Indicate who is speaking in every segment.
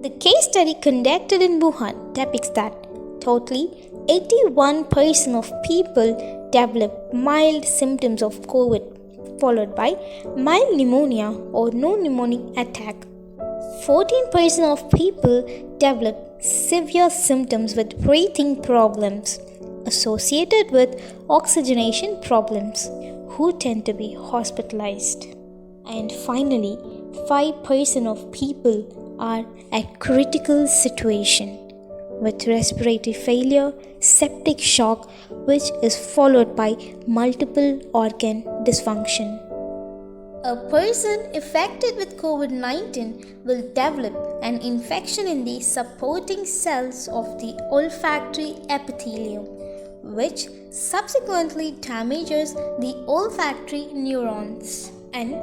Speaker 1: The case study conducted in Wuhan depicts that totally 81% of people develop mild symptoms of COVID, followed by mild pneumonia or no pneumonic attack. 14% of people develop severe symptoms with breathing problems associated with oxygenation problems, who tend to be hospitalized. And finally, 5% of people are at critical situation with respiratory failure, septic shock, which is followed by multiple organ dysfunction. A person affected with COVID-19 will develop an infection in the supporting cells of the olfactory epithelium, which subsequently damages the olfactory neurons, and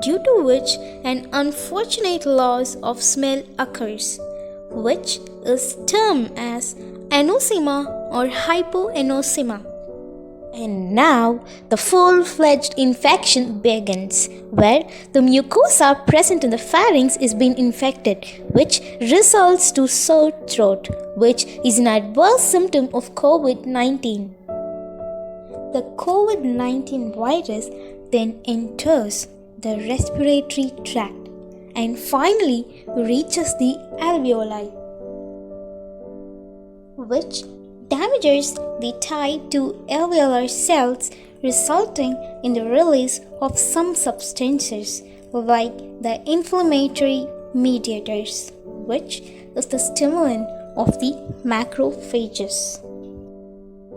Speaker 1: due to which an unfortunate loss of smell occurs, which is termed as anosema or hypoanosema. And now the full-fledged infection begins, where the mucosa present in the pharynx is being infected, which results to sore throat, which is an adverse symptom of COVID-19. The COVID-19 virus then enters the respiratory tract and finally reaches the alveoli, which damages the type 2 alveolar cells, resulting in the release of some substances like the inflammatory mediators, which is the stimulant of the macrophages.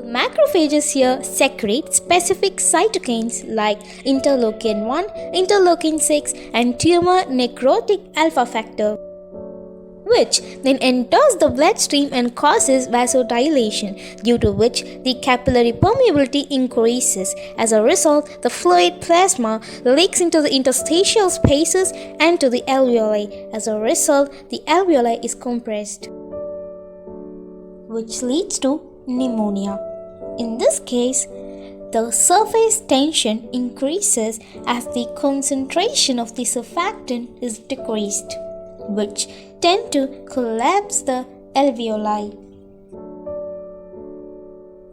Speaker 1: Macrophages here secrete specific cytokines like interleukin 1, interleukin 6, and tumor necrotic alpha factor, which then enters the bloodstream and causes vasodilation, due to which the capillary permeability increases. As a result, the fluid plasma leaks into the interstitial spaces and to the alveoli. As a result, the alveoli is compressed, which leads to pneumonia. In this case, the surface tension increases as the concentration of the surfactant is decreased, which tend to collapse the alveoli.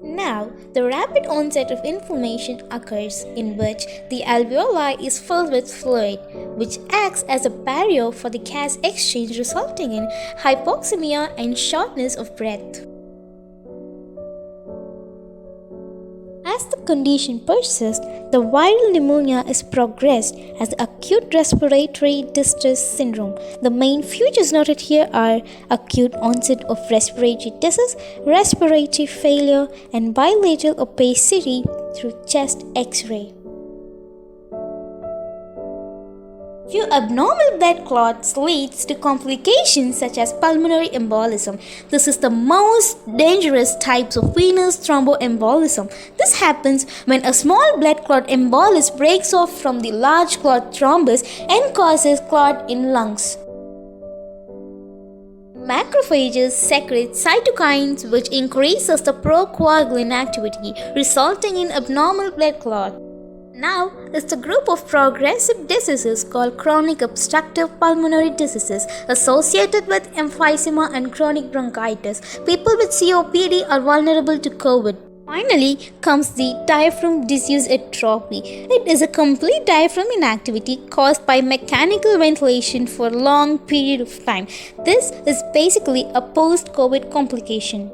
Speaker 1: Now, the rapid onset of inflammation occurs, in which the alveoli is filled with fluid, which acts as a barrier for the gas exchange, resulting in hypoxemia and shortness of breath. As the condition persists, the viral pneumonia is progressed as acute respiratory distress syndrome. The main features noted here are acute onset of respiratory disease, respiratory failure, and bilateral opacity through chest X-ray. Few abnormal blood clots leads to complications such as pulmonary embolism. This is the most dangerous types of venous thromboembolism. This happens when a small blood clot embolus breaks off from the large clot thrombus and causes clot in lungs. Macrophages secrete cytokines, which increases the procoagulant activity, resulting in abnormal blood clot. Now is the group of progressive diseases called chronic obstructive pulmonary diseases associated with emphysema and chronic bronchitis. People with COPD are vulnerable to COVID. Finally comes the diaphragm disuse atrophy. It is a complete diaphragm inactivity caused by mechanical ventilation for a long period of time. This is basically a post-COVID complication.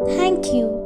Speaker 1: Thank you.